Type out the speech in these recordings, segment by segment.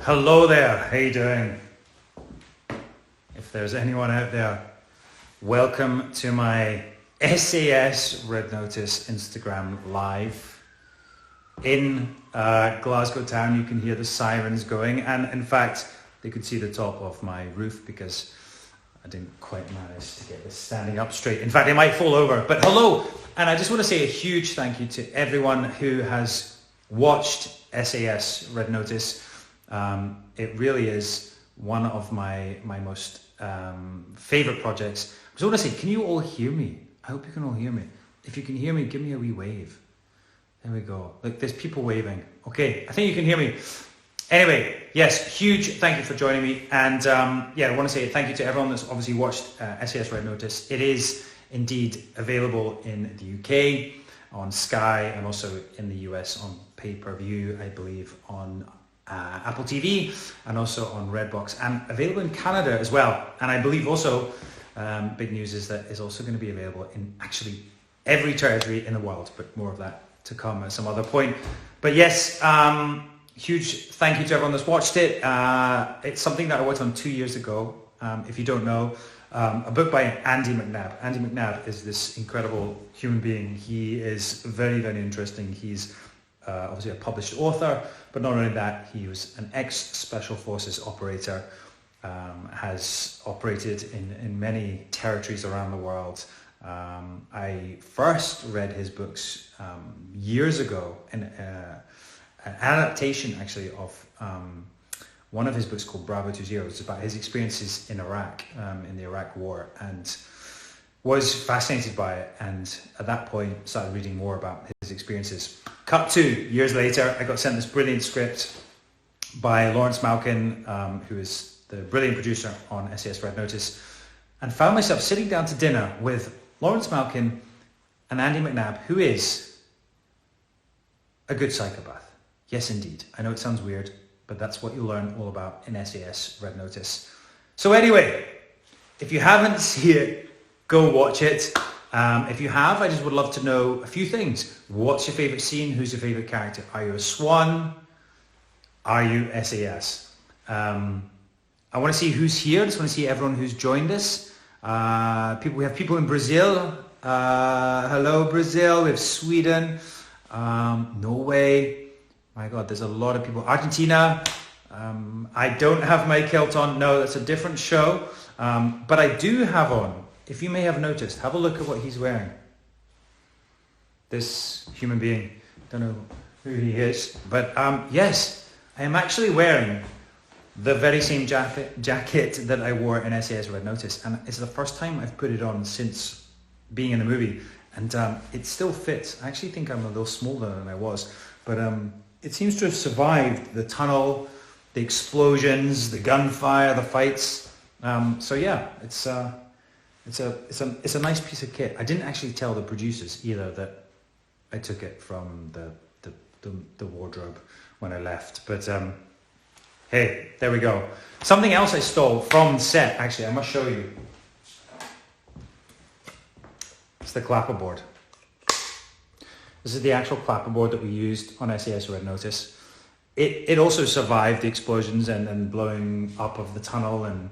Hello there, how you doing? If there's anyone out there, welcome to my SAS Red Notice Instagram Live. In Glasgow town, you can hear the sirens going, and in fact, they could see the top of my roof because I didn't quite manage to get this standing up straight. In fact, it might fall over, but hello! And I just want to say a huge thank you to everyone who has watched SAS Red Notice. It really is one of my most favorite projects. I just want to say, can you all hear me? I hope you can all hear me. If you can hear me, give me a wee wave. There we go. Look, there's people waving. Okay, I think you can hear me. Anyway, yes, huge thank you for joining me. And I want to say thank you to everyone that's obviously watched SAS Red Notice. It is indeed available in the UK on Sky and also in the US on pay-per-view, I believe, on Apple TV and also on Redbox, and available in Canada as well. And I believe also, big news is that it's also going to be available in actually every territory in the world, but more of that to come at some other point. But yes, huge thank you to everyone that's watched it. It's something that I worked on 2 years ago. If you don't know, a book by Andy McNabb. Andy McNabb is this incredible human being. He is very, very interesting. He's obviously a published author, but not only that, he was an ex-Special Forces operator, has operated in many territories around the world. I first read his books years ago, in an adaptation actually of one of his books called Bravo 20. It's about his experiences in Iraq, in the Iraq War, and was fascinated by it, and at that point started reading more about his experiences. Cut to years later, I got sent this brilliant script by Lawrence Malkin, who is the brilliant producer on SAS Red Notice, and found myself sitting down to dinner with Lawrence Malkin and Andy McNabb, who is a good psychopath. Yes, indeed. I know it sounds weird, but that's what you'll learn all about in SAS Red Notice. So anyway, if you haven't seen it, go watch it. If you have, I just would love to know a few things. What's your favourite scene? Who's your favourite character? Are you a swan? Are you SAS? I want to see who's here. I just want to see everyone who's joined us. We have people in Brazil. Hello, Brazil. We have Sweden. Norway. My God, there's a lot of people. Argentina. I don't have my kilt on. No, that's a different show. But I do have on, if you may have noticed, have a look at what he's wearing. This human being, don't know who he is, but yes, I am actually wearing the very same jacket that I wore in SAS Red Notice, and it's the first time I've put it on since being in the movie, and it still fits. I actually think I'm a little smaller than I was, but it seems to have survived the tunnel, the explosions, the gunfire, the fights. So yeah, it's a nice piece of kit. I didn't actually tell the producers either that I took it from the wardrobe when I left. But hey, there we go. Something else I stole from set, actually, I must show you. It's the clapperboard. This is the actual clapperboard that we used on SAS Red Notice. It also survived the explosions and blowing up of the tunnel and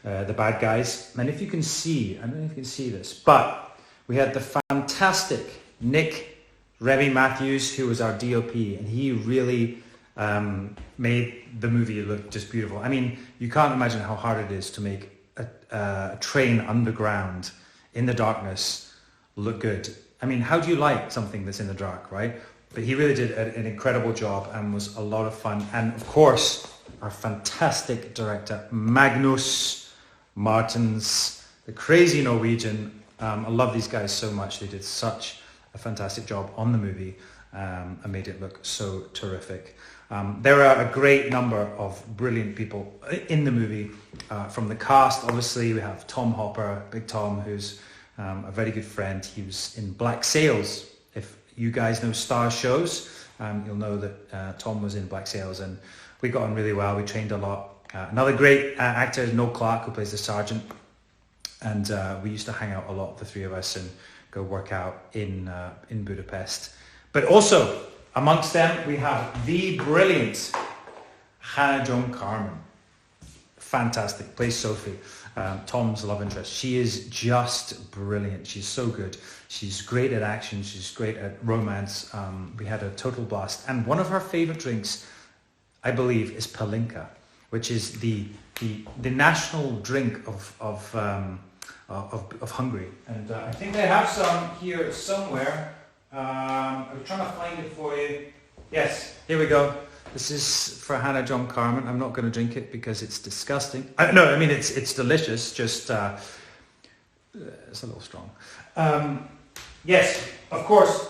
the bad guys. And if you can see, I don't know if you can see this, but we had the fantastic Nick Remy Matthews, who was our DOP, and he really made the movie look just beautiful. I mean, you can't imagine how hard it is to make a train underground in the darkness look good. I mean, how do you light something that's in the dark, right? But he really did an incredible job and was a lot of fun. And of course, our fantastic director, Magnus Martins, the crazy Norwegian. I love these guys so much. They did such a fantastic job on the movie and made it look so terrific. There are a great number of brilliant people in the movie. From the cast, obviously, we have Tom Hopper, Big Tom, who's a very good friend. He was in Black Sails. If you guys know Star shows, you'll know that Tom was in Black Sails, and we got on really well. We trained a lot. Another great actor is Noel Clarke, who plays the sergeant, and we used to hang out a lot, the three of us, and go work out in Budapest. But also amongst them we have the brilliant Hannah Joan Carmen. Fantastic. Plays Sophie, Tom's love interest. She is just brilliant. She's so good. She's great at action. She's great at romance. We had a total blast. And one of her favorite drinks, I believe, is palinka, which is the national drink of Hungary. And I think they have some here somewhere. I'm trying to find it for you. Yes, here we go. This is for Hannah Joan Carmen. I'm not going to drink it because it's disgusting. No, I mean it's delicious. Just it's a little strong. Yes, of course,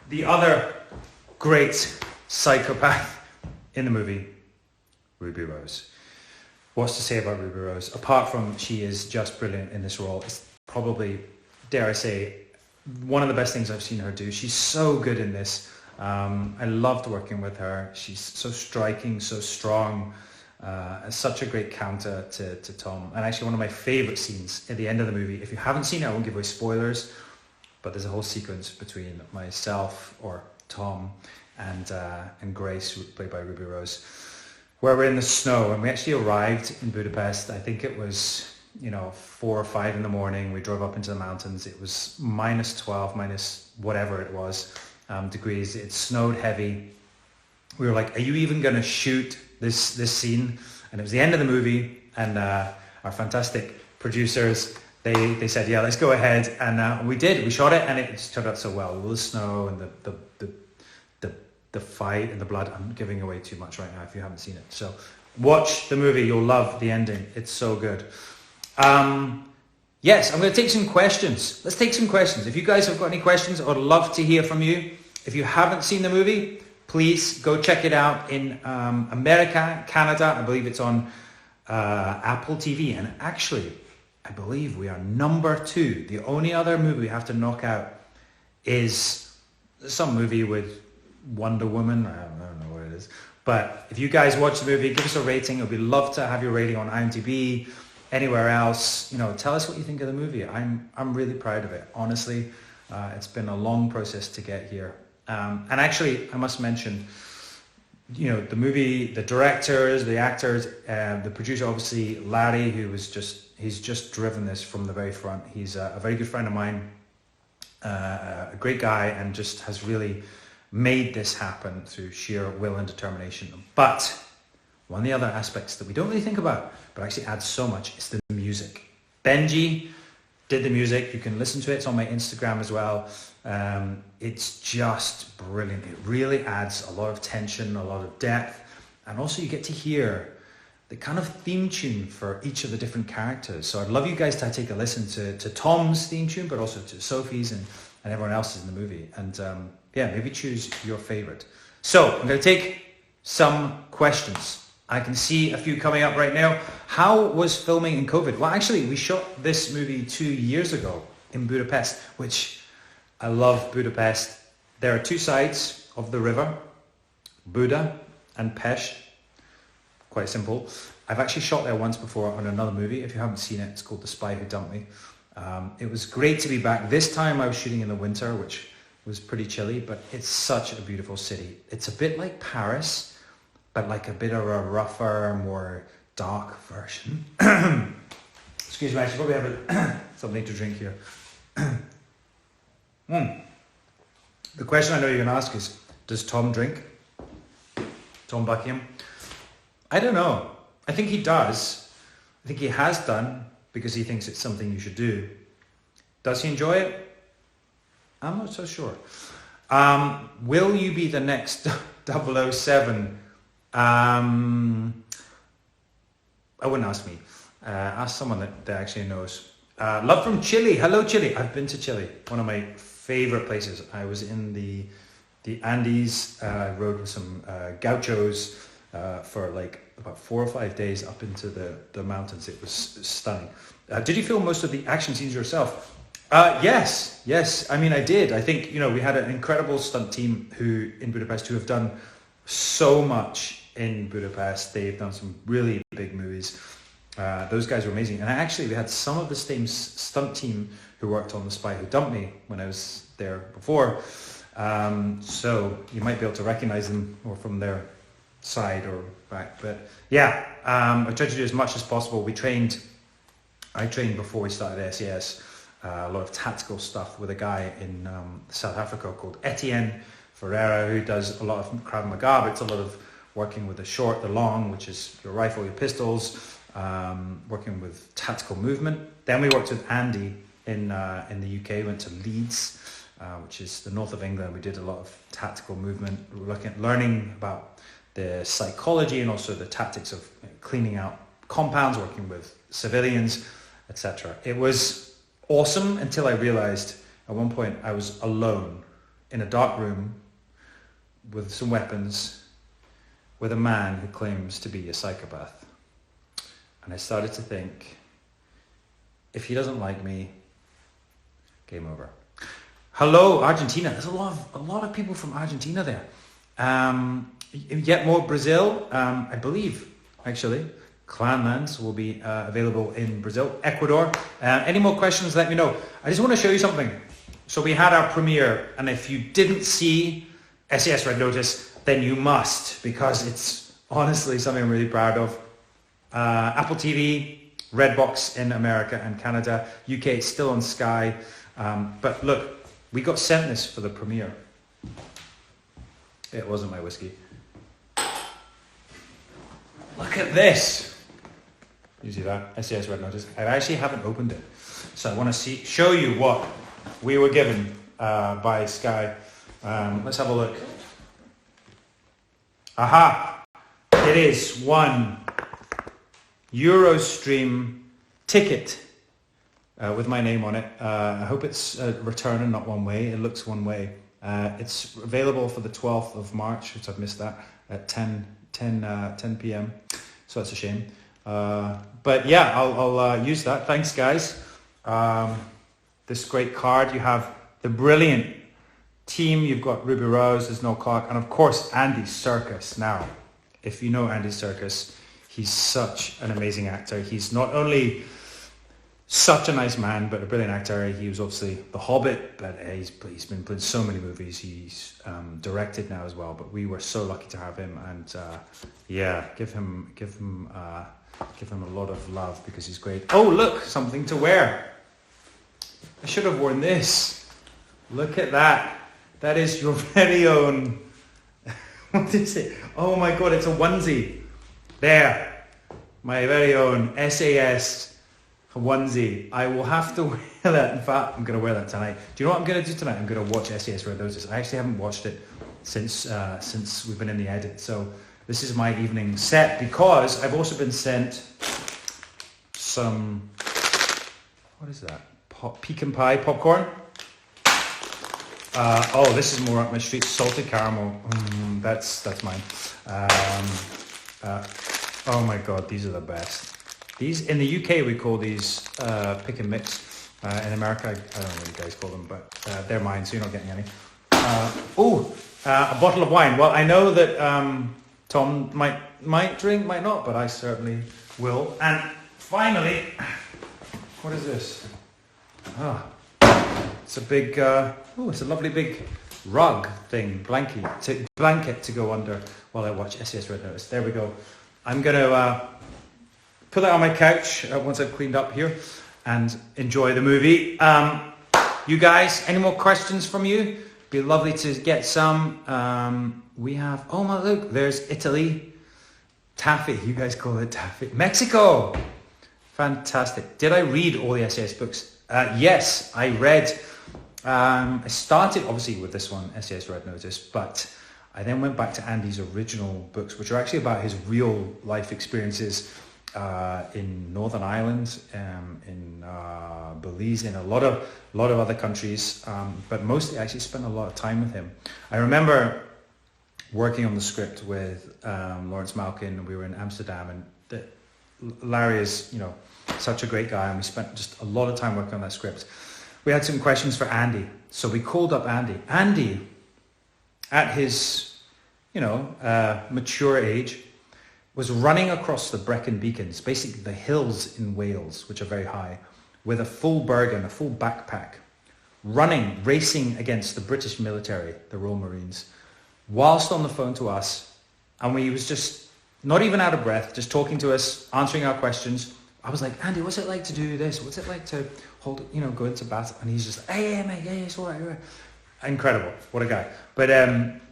the other great psychopath in the movie, Ruby Rose. What's to say about Ruby Rose? Apart from she is just brilliant in this role. It's probably, dare I say, one of the best things I've seen her do. She's so good in this. I loved working with her. She's so striking, so strong, such a great counter to Tom. And actually one of my favourite scenes at the end of the movie, if you haven't seen it, I won't give away spoilers, but there's a whole sequence between myself, or Tom, and Grace, played by Ruby Rose, where we're in the snow, and we actually arrived in Budapest. I think it was 4 or 5 in the morning. We drove up into the mountains. It was -12, minus whatever it was degrees. It snowed heavy. We were like, are you even going to shoot this scene? And it was the end of the movie, and our fantastic producers, they said, yeah, let's go ahead. And we did. We shot it, and it just turned out so well. All the snow and the fight and the blood. I'm giving away too much right now if you haven't seen it. So watch the movie. You'll love the ending. It's so good. Yes, I'm going to take some questions. Let's take some questions. If you guys have got any questions, I would love to hear from you. If you haven't seen the movie, please go check it out in America, Canada. I believe it's on Apple TV. And actually, I believe we are number 2. The only other movie we have to knock out is some movie with Wonder Woman. I don't know what it is. But if you guys watch the movie, give us a rating. We'd love to have your rating on IMDb, anywhere else. Tell us what you think of the movie. I'm really proud of it. Honestly, it's been a long process to get here. And actually, I must mention, the movie, the directors, the actors, the producer, obviously Larry, he's just driven this from the very front. He's a very good friend of mine, a great guy, and just has really made this happen through sheer will and determination. But one of the other aspects that we don't really think about, but actually adds so much, is the music. Benji did the music. You can listen to it. It's on my Instagram as well. It's just brilliant. It really adds a lot of tension, a lot of depth. And also you get to hear the kind of theme tune for each of the different characters. So I'd love you guys to take a listen to Tom's theme tune, but also to Sophie's and everyone else's in the movie. And maybe choose your favorite. So I'm going to take some questions. I can see a few coming up right now. How was filming in COVID? Well, actually, we shot this movie 2 years ago in Budapest, which I love Budapest. There are 2 sides of the river, Buda and Pest. Quite simple. I've actually shot there once before on another movie. If you haven't seen it, it's called The Spy Who Dumped Me. It was great to be back. This time I was shooting in the winter, which was pretty chilly, but it's such a beautiful city. It's a bit like Paris, but like a bit of a rougher, more dark version. Excuse me, I should probably have something to drink here. The question I know you're going to ask is, does Tom drink? Tom Buckingham? I don't know. I think he does. I think he has done, because he thinks it's something you should do. Does he enjoy it? I'm not so sure. Will you be the next 007? I wouldn't ask me. Ask someone that actually knows. Love from Chile. Hello, Chile. I've been to Chile. One of my favorite places. I was in the Andes. I rode with some gauchos for like about 4 or 5 days up into the mountains. It was stunning. Did you film most of the action scenes yourself? Yes. I mean, I did. I think, we had an incredible stunt team in Budapest who have done so much in Budapest. They've done some really big movies. Those guys were amazing. And actually, we had some of the same stunt team who worked on The Spy Who Dumped Me when I was there before. So you might be able to recognize them, or from their side or back. But yeah, I tried to do as much as possible. I trained before we started SAS, a lot of tactical stuff with a guy in South Africa called Etienne Ferreira, who does a lot of Krav Maga, but it's a lot of working with the short, the long, which is your rifle, your pistols, working with tactical movement. Then we worked with Andy in the UK, went to Leeds, which is the north of England. We did a lot of tactical movement, learning about the psychology and also the tactics of cleaning out compounds, working with civilians, etc. It was awesome until I realized at one point I was alone in a dark room with some weapons with a man who claims to be a psychopath. And I started to think, if he doesn't like me, game over. Hello, Argentina. There's a lot of people from Argentina there. Yet more Brazil, I believe, actually. Clanlands will be available in Brazil. Ecuador. Any more questions, let me know. I just want to show you something. So we had our premiere, and if you didn't see SAS Red Notice, then you must, because it's honestly something I'm really proud of. Apple TV, Redbox in America and Canada. UK, it's still on Sky. But look, we got sent this for the premiere. It wasn't my whiskey. Look at this. You see that? SAS Red Notice. I actually haven't opened it. So I want to show you what we were given by Sky. Let's have a look. Aha! It is one Eurostream ticket with my name on it. I hope it's a return and not one way. It looks one way. It's available for the 12th of March, which I've missed that, at 10 p.m. So that's a shame. But yeah, I'll use that. Thanks, guys. This great card. You have the brilliant team. You've got Ruby Rose, there's no Clark, and of course Andy Serkis. Now, if you know Andy Serkis, he's such an amazing actor. He's not only such a nice man, but a brilliant actor. He was obviously The Hobbit, but he's been playing so many movies. He's directed now as well. But we were so lucky to have him, and yeah, give him a lot of love because he's great. Oh, look, something to wear. I should have worn this. Look at that. That is your very own. What is it? Oh my God, it's a onesie. There, my very own SAS onesie. I will have to wear that. In fact, I'm going to wear that tonight. Do you know what I'm going to do tonight? I'm going to watch SAS Red Notice. I actually haven't watched it since we've been in the edit. So this is my evening set because I've also been sent some, what is that? Pecan pie popcorn. Oh, this is more up my street. Salted caramel. That's mine. Oh my God, these are the best. These in the UK we call these pick and mix. In America, I don't know what you guys call them, but they're mine, so you're not getting any. A bottle of wine. Well, I know that Tom might drink, might not, but I certainly will. And finally, what is this? It's a big. It's a lovely big rug thing, blanket to go under while I watch SAS Red Notice. There we go. I'm gonna put that on my couch once I've cleaned up here and enjoy the movie. You guys, any more questions from you? Be lovely to get some. We have, oh my, look, there's Italy. Taffy, you guys call it taffy. Mexico, fantastic. Did I read all the SAS books? Yes, I read. I started obviously with this one, SAS Red Notice, but I then went back to Andy's original books, which are actually about his real life experiences in Northern Ireland, in Belize, in a lot of other countries, but mostly I actually spent a lot of time with him. I remember working on the script with Lawrence Malkin. We were in Amsterdam, and Larry is, such a great guy, and we spent just a lot of time working on that script. We had some questions for Andy, so we called up Andy. Andy, at his, mature age, was running across the Brecon Beacons, basically the hills in Wales, which are very high, with a full Bergen, a full backpack, racing against the British military, the Royal Marines, whilst on the phone to us, and we was just not even out of breath, just talking to us, answering our questions. I was like, Andy, what's it like to do this? What's it like to hold, go into battle? And he's just, hey, mate, yeah, it's all right. All right. Incredible, what a guy. But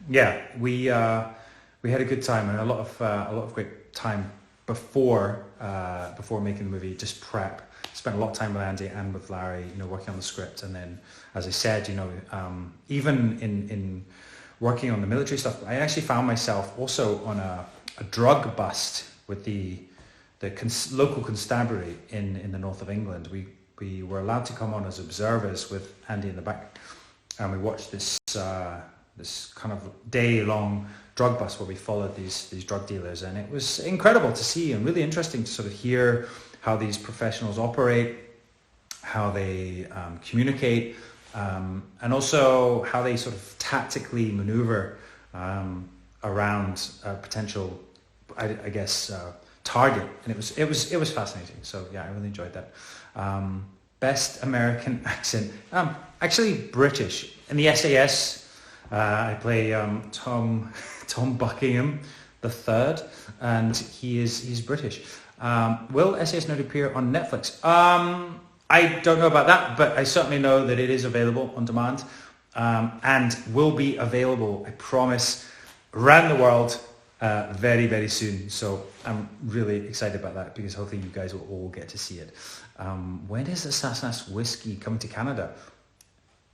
yeah, we had a good time and a lot of great time before making the movie. Just prep. Spent a lot of time with Andy and with Larry, working on the script, and then, as I said, even in working on the military stuff, I actually found myself also on a drug bust with the local constabulary in the north of England. We were allowed to come on as observers with Andy in the back, and we watched this kind of day-long drug bust where we followed these drug dealers, and it was incredible to see and really interesting to sort of hear how these professionals operate, how they communicate, and also how they sort of tactically maneuver around a potential, I guess, target. And it was fascinating. So yeah, I really enjoyed that. Best American accent, actually British. In the SAS, I play Tom Buckingham the third, and he's British. Will SAS Note appear on Netflix? I don't know about that, but I certainly know that it is available on demand, and will be available, I promise, around the world very, very soon. So I'm really excited about that, because hopefully you guys will all get to see it. When is the SAS whiskey coming to Canada?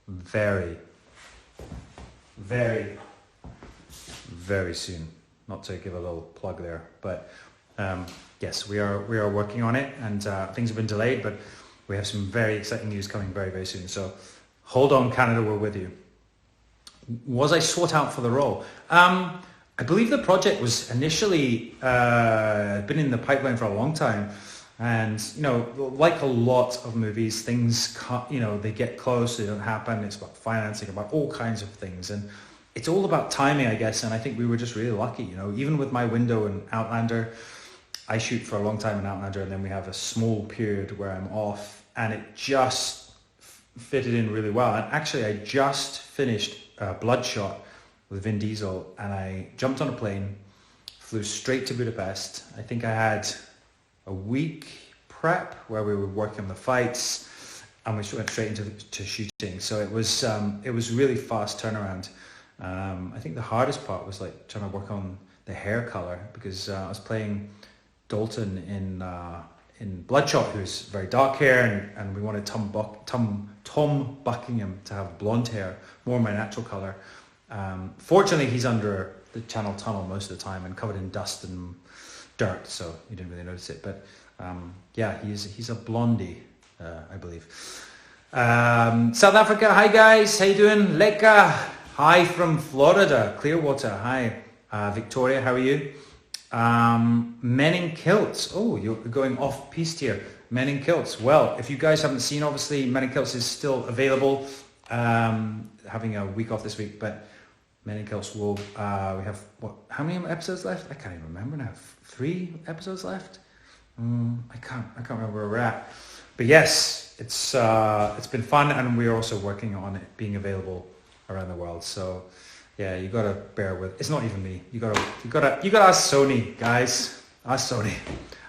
Very, very, very soon. Not to give a little plug there, but yes, we are working on it, and things have been delayed, but we have some very exciting news coming very, very soon. So hold on, Canada, we're with you. Was I sought out for the role? I believe the project was initially been in the pipeline for a long time, and like a lot of movies, things they get close, they don't happen. It's about financing, about all kinds of things, and it's all about timing, I guess. And I think we were just really lucky. Even with my window in Outlander, I shoot for a long time in Outlander, and then we have a small period where I'm off, and it just fitted in really well. And actually, I just finished Bloodshot with Vin Diesel, and I jumped on a plane, flew straight to Budapest. I think I had a week prep where we were working on the fights, and we went straight into shooting. So it was really fast turnaround. I think the hardest part was like trying to work on the hair color, because I was playing Dalton in Bloodshot, who's very dark hair, and we wanted Tom Buckingham to have blonde hair, more my natural color. Fortunately, he's under the Channel Tunnel most of the time and covered in dust and dirt, so you didn't really notice it. But yeah, he's a blondie, I believe. South Africa, hi guys, how you doing? Leka, hi from Florida. Clearwater, hi. Victoria, how are you? Men in Kilts. Oh, you're going off piste here. Men in Kilts. Well, if you guys haven't seen, obviously Men in Kilts is still available. Having a week off this week, but Men in Kilts will. We have how many episodes left? I can't even remember now. 3 episodes left. I can't remember where we're at. But yes, it's been fun, and we are also working on it being available around the world. So yeah, you gotta bear with. It's not even me. You gotta ask Sony, guys. Ask Sony.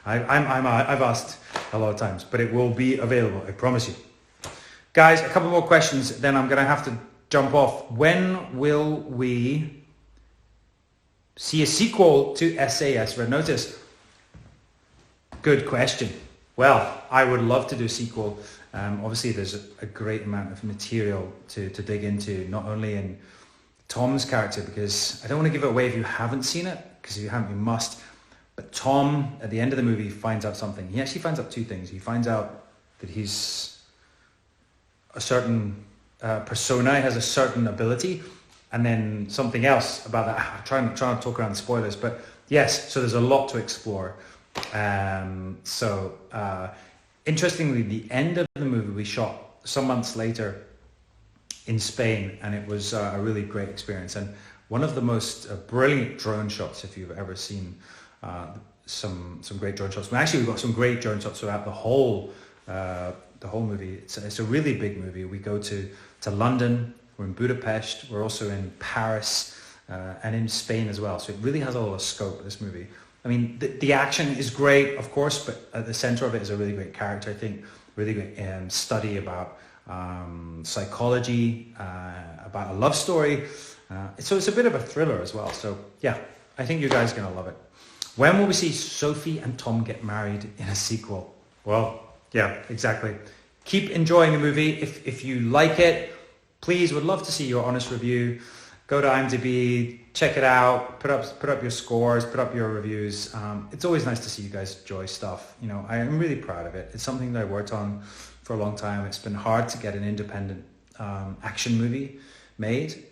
I've asked a lot of times, but it will be available. I promise you. Guys, a couple more questions, then I'm gonna have to jump off. When will we see a sequel to SAS Red Notice? Good question. Well, I would love to do a sequel. Obviously, there's a great amount of material to dig into, not only in Tom's character, because I don't want to give it away if you haven't seen it, because if you haven't, you must. But Tom, at the end of the movie, finds out something. He actually finds out 2 things. He finds out that he's a certain persona, he has a certain ability, and then something else about that. I'm trying to talk around spoilers, but yes, so there's a lot to explore. Interestingly, the end of the movie we shot some months later in Spain, and it was a really great experience, and one of the most brilliant drone shots, if you've ever seen some great drone shots. Well, actually, we've got some great drone shots throughout the whole movie. It's a really big movie. We go to London, we're in Budapest, we're also in Paris, and in Spain as well. So it really has a lot of scope, this movie. I mean, the action is great, of course, but at the center of it is a really great character, I think. Really great study about psychology, about a love story. So it's a bit of a thriller as well. So yeah, I think you guys are going to love it. When will we see Sophie and Tom get married in a sequel? Well, yeah, exactly. Keep enjoying the movie. If you like it, please, would love to see your honest review. Go to IMDb, check it out, put up your scores, put up your reviews. It's always nice to see you guys enjoy stuff. You know, I am really proud of it. It's something that I worked on for a long time. It's been hard to get an independent action movie made.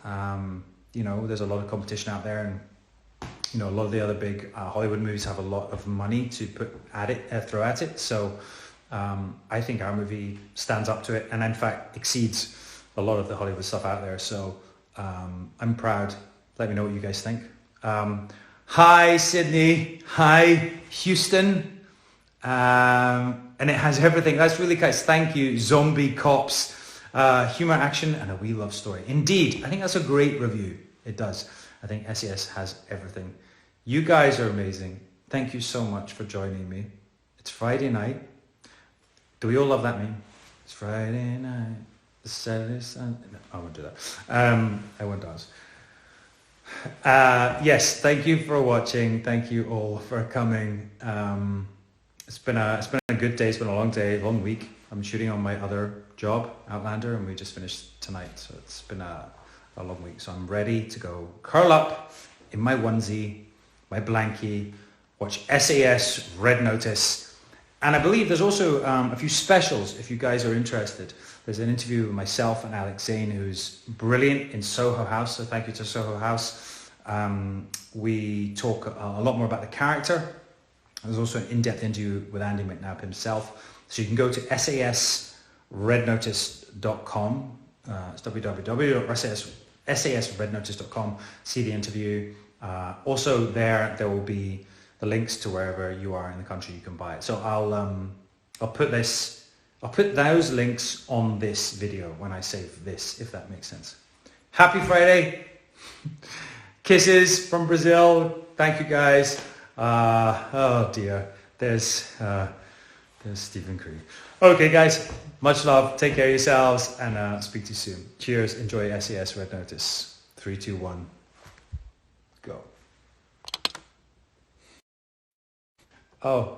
You know, there's a lot of competition out there, and you know, a lot of the other big Hollywood movies have a lot of money to throw at it. So I think our movie stands up to it, and in fact exceeds a lot of the Hollywood stuff out there. So I'm proud. Let me know what you guys think. Hi Sydney, hi Houston, and it has everything. That's really nice. Thank you. Zombie cops, humor, action, and a wee love story. Indeed, I think that's a great review. It does. I think SAS has everything. You guys are amazing. Thank you so much for joining me. It's Friday night. Do we all love that meme? It's Friday night. Saturday, Sunday. No, I won't do that. I won't dance. Yes, thank you for watching. Thank you all for coming. It's been a good day. It's been a long day, long week. I'm shooting on my other job, Outlander, and we just finished tonight. So it's been a long week. So I'm ready to go curl up in my onesie, my blankie, watch SAS Red Notice. And I believe there's also a few specials if you guys are interested. There's an interview with myself and Alex Zane, who's brilliant in Soho House. So thank you to Soho House. We talk a lot more about the character. There's also an in-depth interview with Andy McNabb himself. So you can go to sasrednotice.com. It's www.sasrednotice.com. See the interview. Also there will be the links to wherever you are in the country you can buy it. So I'll put those links on this video when I save this, if that makes sense. Happy Friday. Kisses from Brazil. Thank you guys. Oh dear. There's Stephen Cree. Okay guys, much love. Take care of yourselves, and speak to you soon. Cheers. Enjoy SAS Red Notice. 3, 2, 1. Go. Oh.